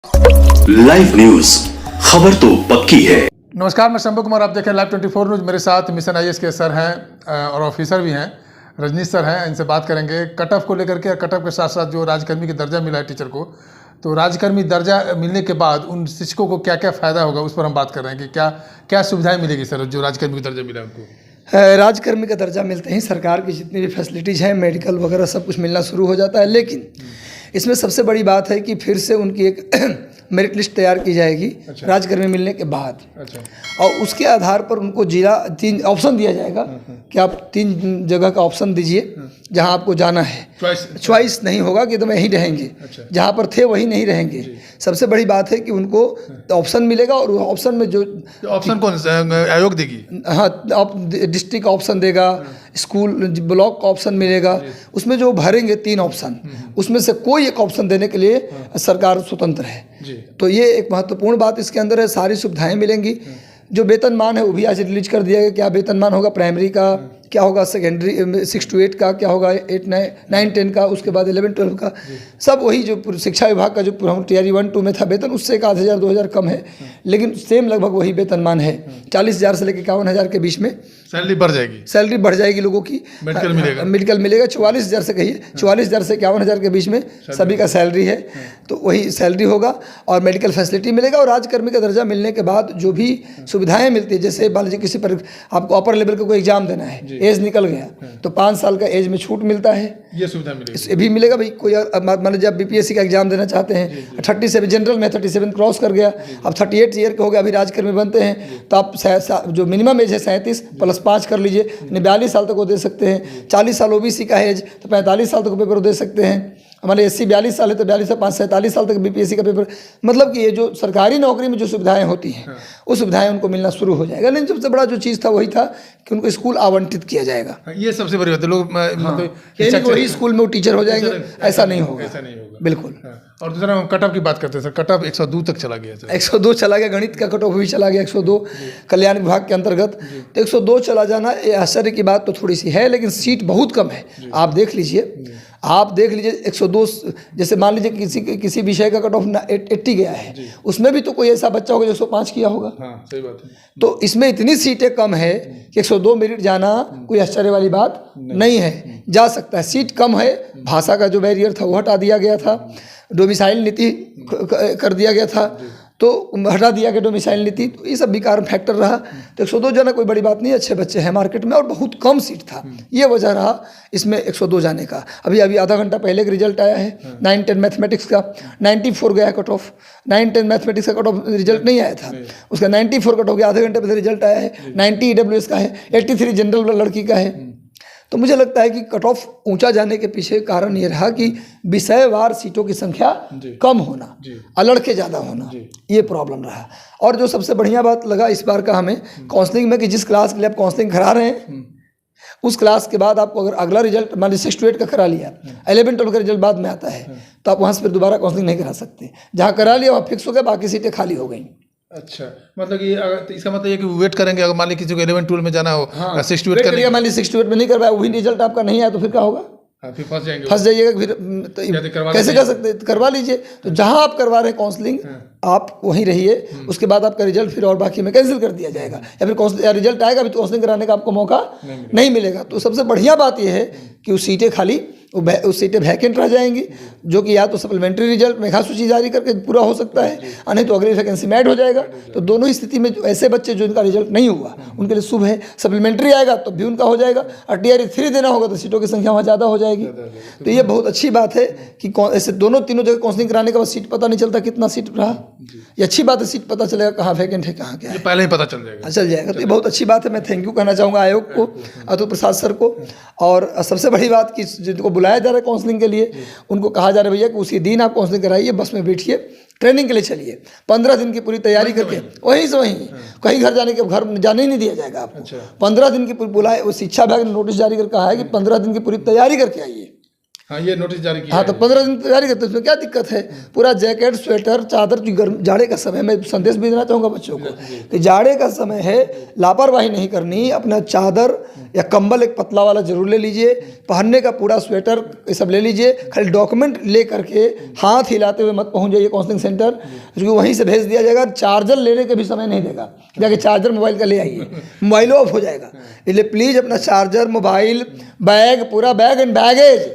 Live news, खबर तो पक्की है। नमस्कार, मैं शंभू कुमार, आप देखें लाइव 24 न्यूज। मेरे साथ मिशन आईएएस के सर हैं और ऑफिसर भी हैं, रजनीश सर हैं। इनसे बात करेंगे कट ऑफ को लेकर के। कट ऑफ के साथ साथ जो राजकर्मी का दर्जा मिला है टीचर को, तो राजकर्मी दर्जा मिलने के बाद उन शिक्षकों को क्या क्या फ़ायदा होगा, उस पर हम बात कर रहे हैं कि क्या क्या सुविधाएं मिलेगी सर जो राजकर्मी का दर्जा मिला उनको। राजकर्मी का दर्जा मिलते ही सरकार की जितनी भी फैसिलिटीज़ हैं, मेडिकल वगैरह सब कुछ मिलना शुरू हो जाता है। लेकिन इसमें सबसे बड़ी बात है कि फिर से उनकी एक मेरिट लिस्ट तैयार की जाएगी। अच्छा। राजकर्मी मिलने के बाद। अच्छा। और उसके आधार पर उनको जिला 3 ऑप्शन दिया जाएगा कि आप 3 जगह का ऑप्शन दीजिए जहां आपको जाना है। चॉइस नहीं होगा कि तुम यहीं रहेंगे। अच्छा। जहां पर थे वहीं नहीं रहेंगे। सबसे बड़ी बात है कि उनको ऑप्शन मिलेगा और ऑप्शन में जो ऑप्शन कौन आयोग देगी? हाँ, डिस्ट्रिक्ट ऑप्शन देगा, स्कूल ब्लॉक का ऑप्शन मिलेगा। उसमें जो भरेंगे 3 ऑप्शन, उसमें से कोई एक ऑप्शन देने के लिए सरकार स्वतंत्र है। तो ये एक महत्वपूर्ण बात इसके अंदर है। सारी सुविधाएं मिलेंगी। जो वेतनमान है वो भी आज रिलीज कर दिया गया। क्या वेतनमान होगा प्राइमरी का, क्या होगा सेकेंडरी 6 to 8 का, क्या होगा 8, 9, 10 का, उसके बाद 11, 12 का। सब वही जो शिक्षा विभाग का जो टीआरई 1, 2 में था वेतन, उससे 1,000, 2,000 कम है, लेकिन सेम लगभग वही वेतनमान है। 40,000 से लेकर 51,000 के बीच में सैलरी बढ़ जाएगी। सैलरी बढ़ जाएगी लोगों की। मेडिकल मिलेगा 44,000 से, कहिए 44,000 से 51,000 के बीच में सभी का सैलरी है, तो वही सैलरी होगा और मेडिकल फैसिलिटी मिलेगा। और राजकर्मी का दर्जा मिलने के बाद जो भी सुविधाएं मिलती है, जैसे मान लीजिए किसी पर आपको अपर लेवल का कोई एग्जाम देना है, एज निकल गया तो 5 साल का एज में छूट मिलता है, ये सुविधा मिलेगी। ये भी मिलेगा भाई। कोई मान लीजिए आप बीपीएससी का एग्जाम देना चाहते हैं, 37 जनरल में 37 क्रॉस कर गया, अब 38 ईयर के हो गए, अभी राजकर्मी बनते हैं, तो आप जो मिनिमम एज है 37 + 5 कर लीजिए, 42 साल तक वो दे सकते हैं। 40 साल ओबीसी का एज, तो 45 साल तक पेपर दे सकते हैं। हमारे एससी 42 साल है तो 42 से 5 47 साल तक बीपीएससी का पेपर। मतलब कि ये जो सरकारी नौकरी में जो सुविधाएं होती हैं, वो सुविधाएं उनको मिलना शुरू हो जाएगा। लेकिन सबसे बड़ा जो चीज़ था वही था कि उनको स्कूल आवंटित किया जाएगा। ये सबसे बड़ी बात है। लोग वही स्कूल में वो टीचर हो जाएंगे, ऐसा नहीं होगा। बिल्कुल। और दूसरा हम कट ऑफ की बात करते हैं सर। कट ऑफ 102 तक चला गया सर। 102 चला गया। गणित का कट ऑफ भी चला गया 102 कल्याण विभाग के अंतर्गत। तो 102 चला जाना ये आश्चर्य की बात तो थोड़ी सी है, लेकिन सीट बहुत कम है। आप देख लीजिए 102, जैसे मान लीजिए किसी विषय का कट ऑफ 80 गया है, उसमें भी तो कोई ऐसा बच्चा होगा जो 105 किया होगा। हाँ, सही बात है। तो इसमें इतनी सीटें कम है कि 102 मेरिट जाना कोई आश्चर्य वाली बात नहीं है, जा सकता है। सीट कम है, भाषा का जो बैरियर था वो हटा दिया गया था, डोमिसाइल नीति कर दिया गया था, तो हटा दिया गया डोमिसाइल नीति, तो ये सब भी कारण फैक्टर रहा। तो 102 जाना कोई बड़ी बात नहीं, अच्छे बच्चे हैं मार्केट में और बहुत कम सीट था, ये वजह रहा इसमें 102 जाने का। अभी आधा घंटा पहले का रिजल्ट आया है 9, 10 मैथमेटिक्स का 94 गया कट ऑफ। 9, 10 मैथमेटिक्स का कट ऑफ रिजल्ट नहीं आया था, उसका 94 कट हो गया। आधे घंटे पहले रिजल्ट आया है। 90 ईडब्ल्यूएस का है, 83 जनरल लड़की का है। तो मुझे लगता है कि कट ऑफ ऊंचा जाने के पीछे कारण ये रहा कि विषयवार सीटों की संख्या कम होना, अलड़ के ज़्यादा होना, ये प्रॉब्लम रहा। और जो सबसे बढ़िया बात लगा इस बार का हमें काउंसलिंग में, कि जिस क्लास के लिए आप काउंसलिंग करा रहे हैं, उस क्लास के बाद आपको अगर अगला रिजल्ट मान लीजिए 6 to 8 का करा लिया, 11, 12 का रिजल्ट बाद में आता है, तो आप वहाँ से फिर दोबारा काउंसलिंग नहीं करा सकते। जहाँ करा लिया वहाँ फिक्स हो गया, बाकी सीटें खाली हो गई। अच्छा, मतलब कि तो इसका मतलब ये कि वेट करेंगे। अगर मान लीजिए किसी को 11, 12 में जाना हो, 6 to 8 करेंगे, मान लीजिए 6 to 8 में नहीं करवाया, वही रिजल्ट आपका नहीं आया, तो फिर क्या होगा? फिर फंस जाइएगा। फिर तो कैसे कर सकते? करवा लीजिए। तो जहां आप करवा रहे हैं काउंसलिंग, आप वहीं रहिए। उसके बाद आपका रिजल्ट फिर और बाकी में कैंसिल कर दिया जाएगा, या फिर रिजल्ट आएगा अभी तो काउंसलिंग कराने का आपको मौका नहीं मिलेगा। तो सबसे बढ़िया बात यह है कि उस सीटें खाली, उस सीटें वैकेंट रह जाएंगी, जो कि या तो सप्लीमेंट्री रिजल्ट मेघा सूची जारी करके पूरा हो सकता है, और नहीं तो अगली वैकेंसी में ऐड हो जाएगा। तो दोनों ही स्थिति में ऐसे बच्चे जो इनका रिजल्ट नहीं हुआ उनके लिए शुभ है। सप्लीमेंट्री आएगा तो भी उनका हो जाएगा, और टीआरई 3 देना होगा तो सीटों की संख्या वहाँ ज़्यादा हो जाएगी। तो ये बहुत अच्छी बात है कि ऐसे तीनों जगह काउंसलिंग कराने के बाद सीट पता नहीं चलता कितना सीट रहा। ये अच्छी बात है, सीट पता चलेगा कहाँ वैकेंट है, कहाँ क्या है, पहले ही पता चल जाएगा। तो ये बहुत अच्छी बात है। मैं थैंक यू कहना चाहूँगा आयोग को, अतुल प्रसाद सर को। और सबसे बड़ी बात कि जिनको बुलाया जा रहा है काउंसलिंग के लिए, उनको कहा जा रहा है भैया कि उसी दिन आप काउंसलिंग कराइए, बस में बैठिए, ट्रेनिंग के लिए चलिए। 15 दिन की पूरी तैयारी करके वहीं से वहीं, कहीं घर जाने ही नहीं दिया जाएगा आपको। 15 दिन की पूरी बुलाए, वो शिक्षा विभाग ने नोटिस जारी कर कहा है कि 15 दिन की पूरी तैयारी करके आइए। हाँ, ये नोटिस जारी किया हाँ, तो 15 दिन जारी करते हैं, उसमें क्या दिक्कत है? पूरा जैकेट, स्वेटर, चादर, जो गर्म जाड़े का समय, मैं संदेश भी देना चाहूँगा बच्चों को कि जाड़े का समय है, लापरवाही नहीं करनी। अपना चादर या कंबल एक पतला वाला जरूर ले लीजिए, पहनने का पूरा स्वेटर ये सब ले लीजिए। खाली डॉक्यूमेंट ले करके हाथ हिलाते हुए मत पहुँच जाइए काउंसलिंग सेंटर, क्योंकि वहीं से भेज दिया जाएगा। चार्जर लेने के भी समय नहीं देगा, जाके चार्जर मोबाइल का ले आइए, मोबाइल ऑफ हो जाएगा। इसलिए प्लीज़ अपना चार्जर, मोबाइल, बैग, पूरा बैग एंड बैगेज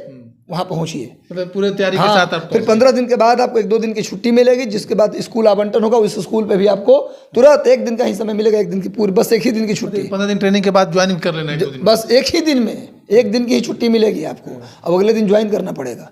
वहाँ पहुँचिए। मतलब पूरे तैयारी के हाँ, साथ आप फिर 15 दिन के बाद आपको 1-2 दिन की छुट्टी मिलेगी, जिसके बाद स्कूल आवंटन होगा। उस स्कूल पे भी आपको तुरंत 1 दिन का ही समय मिलेगा, 1 दिन की पूरी, बस 1 ही दिन की छुट्टी। 15 दिन ट्रेनिंग के बाद ज्वाइन कर लेना है 2 दिन। बस 1 ही दिन में 1 दिन की ही छुट्टी मिलेगी आपको, अब अगले दिन ज्वाइन करना पड़ेगा।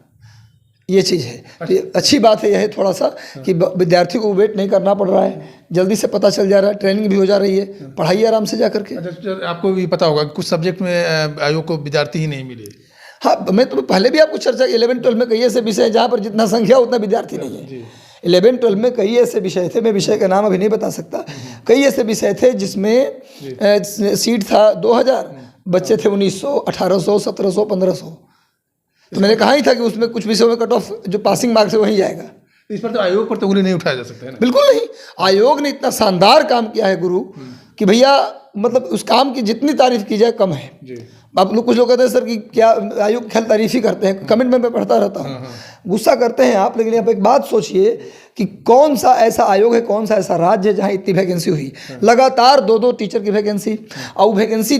ये चीज़ है। तो ये अच्छी बात है, यह है थोड़ा सा कि विद्यार्थी को वेट नहीं करना पड़ रहा है, जल्दी से पता चल जा रहा है, ट्रेनिंग भी हो जा रही है, पढ़ाइए आराम से जा करके। अच्छा, आपको भी पता होगा कुछ सब्जेक्ट में आयोग को विद्यार्थी ही नहीं मिले। हाँ, मैं तो पहले भी आपको चर्चा 11-12 में कई ऐसे विषय जहाँ पर जितना संख्या उतना विद्यार्थी नहीं है। 11-12 में कई ऐसे विषय थे, मैं विषय का नाम अभी नहीं बता सकता, कई ऐसे विषय थे जिसमें सीट था 2000, बच्चे थे 1900, 1800, 1700, 1500। तो मैंने कहा ही था कि उसमें कुछ विषयों में कट ऑफ जो पासिंग मार्क्स है वहीं जाएगा। इस पर तो आयोग पर तो उंगली नहीं उठाया जा सकता है ना? बिल्कुल नहीं। आयोग ने इतना शानदार काम किया है गुरु कि भैया, मतलब उस काम की जितनी तारीफ की जाए कम है। आप लोग, कुछ लोग कहते हैं सर कि क्या आयोग ख्याल तारीफ ही करते हैं, कमेंट में मैं पढ़ता रहता हूँ, गुस्सा करते हैं आप, लेकिन आप एक बात सोचिए कि कौन सा ऐसा आयोग है, कौन सा ऐसा राज्य है जहाँ इतनी वैकेंसी हुई, लगातार 2-2 टीचर की वैकेंसी। और वैकेंसी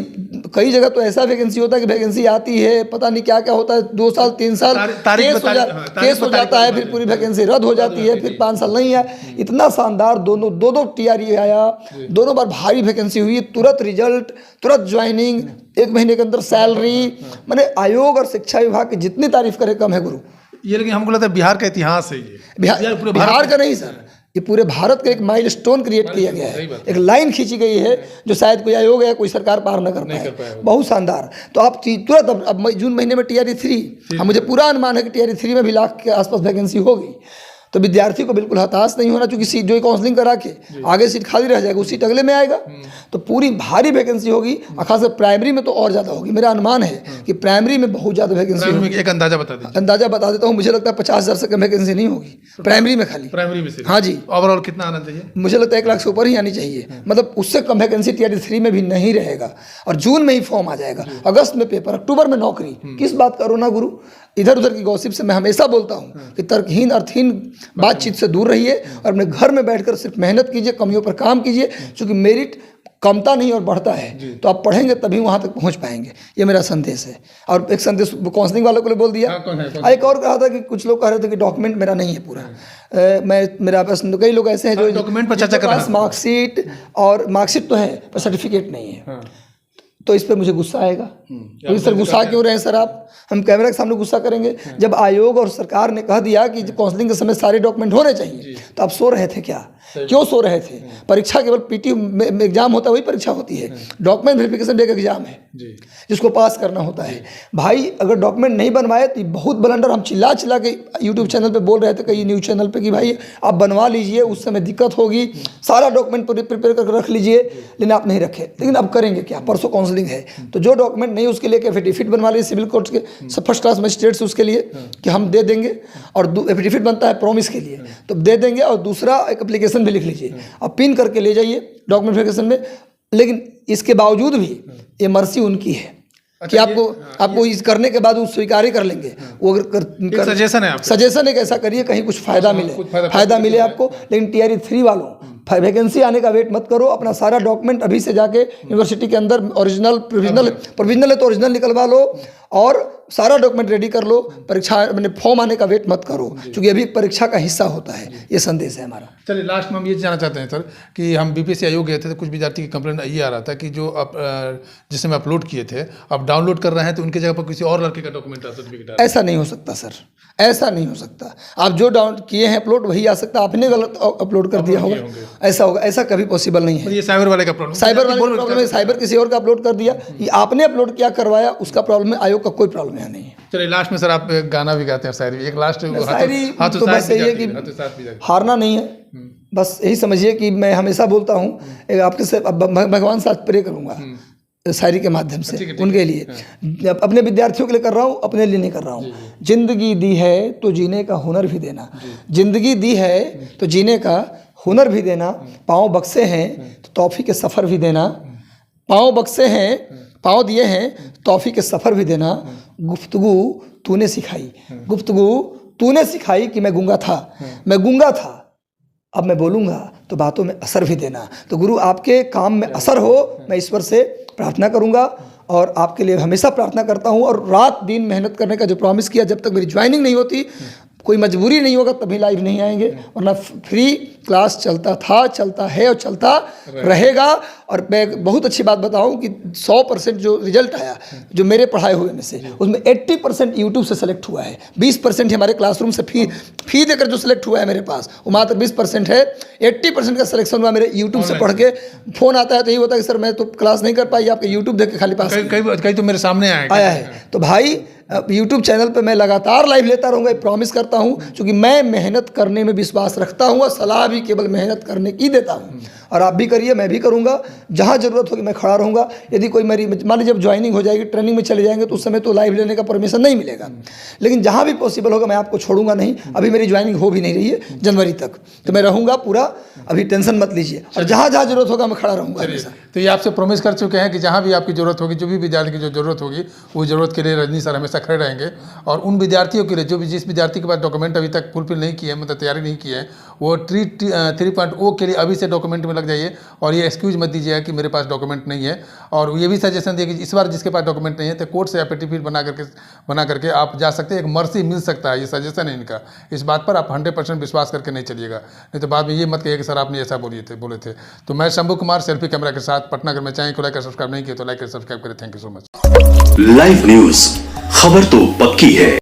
कई जगह तो ऐसा वैकेंसी होता है कि वैकेंसी आती है, पता नहीं क्या क्या होता है, 2 साल 3 साल केस हो जाता है, फिर पूरी वैकेंसी रद्द हो जाती है, फिर 5 साल नहीं है। इतना शानदार 2-2 टीआरई आया, दोनों बार भारी वैकेंसी हुई, तुरंत रिजल्ट, तुरंत ज्वाइनिंग, 1 महीने के अंदर सैलरी। मैंने आयोग और शिक्षा विभाग की जितनी तारीफ करे कम है गुरु। ये लेकिन हमको लगता है बिहार का इतिहास है ये। बिहार का नहीं सर, ये पूरे भारत का एक माइलस्टोन क्रिएट किया गया है, एक लाइन खींची गई है जो शायद कोई आयोग या कोई सरकार पार न कर पाए। बहुत शानदार। तो आप तुरंत अब जून महीने में TRE 3, मुझे पूरा अनुमान है कि TRE 3 में भी लाख के आसपास वैकेंसी होगी। तो विद्यार्थी को बिल्कुल हताश नहीं होना, क्योंकि सीट जो काउंसलिंग करा के आगे सीट खाली रह जाएगा, उस सीट अगले में आएगा। तो पूरी भारी वैकेंसी होगी, और खासकर प्राइमरी में तो और ज़्यादा होगी। मेरा अनुमान है कि प्राइमरी में बहुत ज़्यादा वैकेंसी होगी। एक अंदाजा बता दीजिए। अंदाजा बता देता हूँ, मुझे लगता है 50,000 से कम वैकेंसी नहीं होगी प्राइमरी में, खाली प्राइमरी में से। हाँ जी। ओवरऑल कितना आना चाहिए? मुझे लगता है 1 लाख से ऊपर ही आनी चाहिए, मतलब उससे कम वैकेंसी TRE 3 में भी नहीं रहेगा। और जून में ही फॉर्म आ जाएगा, अगस्त में पेपर, अक्टूबर में नौकरी। किस बात का रोना गुरु? इधर उधर की गॉसिप से मैं हमेशा बोलता हूँ कि तर्कहीन अर्थहीन बातचीत से दूर रहिए और अपने घर में बैठकर सिर्फ मेहनत कीजिए, कमियों पर काम कीजिए, क्योंकि मेरिट कमता नहीं और बढ़ता है। तो आप पढ़ेंगे तभी वहाँ तक पहुँच पाएंगे। ये मेरा संदेश है। और एक संदेश काउंसलिंग वालों को ले बोल दिया। एक और कहा था कि कुछ लोग कह रहे थे कि डॉक्यूमेंट मेरा नहीं है पूरा। मेरा बस कई लोग ऐसे हैं जो डॉक्यूमेंट पर चर्चा कर रहे हैं, मार्कशीट और मार्कशीट तो है पर सर्टिफिकेट नहीं है। तो इस पर मुझे गुस्सा आएगा। तो सर गुस्सा क्यों रहे हैं सर आप? हम कैमरा के सामने गुस्सा करेंगे? जब आयोग और सरकार ने कह दिया कि काउंसलिंग के समय सारे डॉक्यूमेंट होने चाहिए, तो आप सो रहे थे क्या? क्यों सो रहे थे? परीक्षा केवल PT एग्जाम होता है, वही परीक्षा होती है। डॉक्यूमेंट वेरिफिकेशन एक एग्जाम है जिसको पास करना होता है। भाई अगर डॉक्यूमेंट नहीं बनवाए तो बहुत ब्लंडर। हम चिल्ला चिल्ला के यूट्यूब चैनल पे बोल रहे थे, कई न्यूज़ चैनल पे, कि भाई आप बनवा लीजिए, उस समय दिक्कत होगी, सारा डॉक्यूमेंट प्रिपेयर करके रख लीजिए, लेकिन आप नहीं रखे। लेकिन अब करेंगे क्या? परसों काउंसलिंग है, तो जो डॉक्यूमेंट नहीं उसके लिए एफिडेविट बनवा लीजिए सिविल कोर्ट के फर्स्ट क्लास मजिस्ट्रेट से, उसके लिए कि हम दे देंगे। और एफिडेविट बनता है प्रॉमिस के लिए, तो दे देंगे। और दूसरा एक एप्लीकेशन भी लिख लीजिए और पिन करके ले जाइए डॉक्यूमेंट वेरिफिकेशन में। लेकिन इसके बावजूद भी ये मर्जी उनकी है कि आपको इस करने के बाद वो स्वीकार ही कर लेंगे। वो अगर सजेशन है आपका, सजेशन है कि ऐसा करिए, कहीं कुछ फायदा मिले आपको। लेकिन TRE 3 वालों, वैकेंसी आने का वेट मत करो। अपना सारा डॉक्यूमेंट अभी से जाके यूनिवर्सिटी के अंदर ओरिजिनल प्रोविजनल है तो ओरिजिनल निकलवा लो और सारा डॉक्यूमेंट रेडी कर लो। परीक्षा मैंने फॉर्म आने का वेट मत करो, क्योंकि अभी परीक्षा का हिस्सा होता है। ये संदेश है हमारा। चलिए लास्ट में हम ये जानना चाहते हैं सर कि हम BPSC आयोग गए थे तो कुछ विद्यार्थी की कंप्लेंट ये आ रहा था कि जो आप जिस समय अपलोड किए थे आप डाउनलोड कर रहे हैं तो उनके जगह पर किसी और लड़के का डॉक्यूमेंट सर्टिफिकेट। ऐसा नहीं हो सकता सर, ऐसा नहीं हो सकता। आप जो डाउनलोड किए हैं अपलोड वही आ सकता, आपने गलत अपलोड कर दिया होगा, ऐसा होगा। ऐसा कभी पॉसिबल नहीं है। ये साइबर वाले का प्रॉब्लम, साइबर वाले का प्रॉब्लम है। साइबर किसी और का अपलोड कर दिया, ये आपने अपलोड किया करवाया, उसका प्रॉब्लम है। आयोग का कोई प्रॉब्लम यहाँ नहीं है। चलिए लास्ट में सर आप गाना भी गाते हैं, शायरी एक लास्ट शायरी तो बस यही है कि हारना नहीं है। बस यही समझिए कि मैं हमेशा बोलता हूँ, आपके से भगवान से प्रे करूँगा शायरी के माध्यम से उनके लिए। अपने विद्यार्थियों के लिए कर रहा हूँ, अपने लिए नहीं कर रहा हूँ। जिंदगी दी है तो जीने का हुनर भी देना, जिंदगी दी है तो जीने का हुनर भी देना, पाँव बक्से हैं तो तौफी के सफ़र भी देना, पाँव बक्से हैं, पाँव दिए हैं तौफी के सफ़र भी देना, गुफ्तगू तूने सिखाई, गुफ्तगू तूने सिखाई कि मैं गूंगा था, मैं गूंगा था अब मैं बोलूँगा तो बातों में असर भी देना। तो गुरु आपके काम में असर हो, मैं ईश्वर से प्रार्थना करूँगा और आपके लिए हमेशा प्रार्थना करता हूँ। और रात दिन मेहनत करने का जो प्रॉमिस किया, जब तक मेरी ज्वाइनिंग नहीं होती, कोई मजबूरी नहीं होगा तभी लाइव नहीं आएंगे, वरना फ्री क्लास चलता था, चलता है और चलता रहेगा। और मैं बहुत अच्छी बात बताऊं कि 100% जो रिजल्ट आया जो मेरे पढ़ाए हुए में से, उसमें 80% यूट्यूब से सेलेक्ट हुआ है, 20% ही हमारे क्लासरूम से फी देकर जो सेलेक्ट हुआ है मेरे पास, वो मात्र 20% है। 80% का सिलेक्शन हुआ मेरे यूट्यूब से पढ़ के। फ़ोन आता है तो यही होता है कि सर मैं तो क्लास नहीं कर पाई, आपके यूट्यूब देख के खाली पास कई तो मेरे सामने आया है। तो भाई यूट्यूब चैनल पे मैं लगातार लाइव लेता रहूँगा, ये प्रॉमिस करता हूँ, क्योंकि मैं मेहनत करने में विश्वास रखता हूँ और सलाह भी केवल मेहनत करने की देता हूँ। और आप भी करिए, मैं भी करूँगा, जहाँ ज़रूरत होगी मैं खड़ा रहूँगा। यदि कोई मेरी मान लीजिए जब ज्वाइनिंग हो जाएगी, ट्रेनिंग में चले जाएंगे, तो उस समय तो लाइव लेने का परमिशन नहीं मिलेगा, लेकिन जहाँ भी पॉसिबल होगा मैं आपको छोड़ूंगा नहीं। अभी मेरी ज्वाइनिंग हो भी नहीं रही है, जनवरी तक, तो मैं रहूँगा पूरा, अभी टेंशन मत लीजिए। और जहाँ जहाँ जरूरत होगा मैं खड़ा रहूँगा हमेशा। तो ये आपसे प्रॉमिस कर चुके हैं कि जहाँ भी आपकी ज़रूरत होगी, जो भी विद्यार्थी की जो ज़रूरत होगी, वो ज़रूरत के लिए रजनी सर हमेशा खड़े रहेंगे। और उन विद्यार्थियों के लिए जो भी जिस विद्यार्थी के पास डॉक्यूमेंट अभी तक फुलफिल नहीं किए, मतलब तैयारी नहीं की है, वो 3.0 के लिए अभी से डॉक्यूमेंट में लग जाइए। और ये एक्सक्यूज मत दीजिएगा कि मेरे पास डॉक्यूमेंट नहीं है। और ये भी सजेशन दिए कि इस बार जिसके पास डॉक्यूमेंट नहीं है तो कोर्ट से एफिडेविट बना करके आप जा सकते हैं, एक मर्सी मिल सकता है, ये सजेशन है इनका। इस बात पर आप 100% विश्वास करके नहीं चलिएगा, नहीं तो बाद में ये मत कहिए कि सर आपने ऐसा बोले थे। तो मैं शंभू कुमार, सेल्फी कैमरा के साथ, पटना। अगर मैं चाहें को लाइक और सब्सक्राइब नहीं किया तो लाइक और सब्सक्राइब करें। Thank you so much. Live news, खबर तो पक्की है।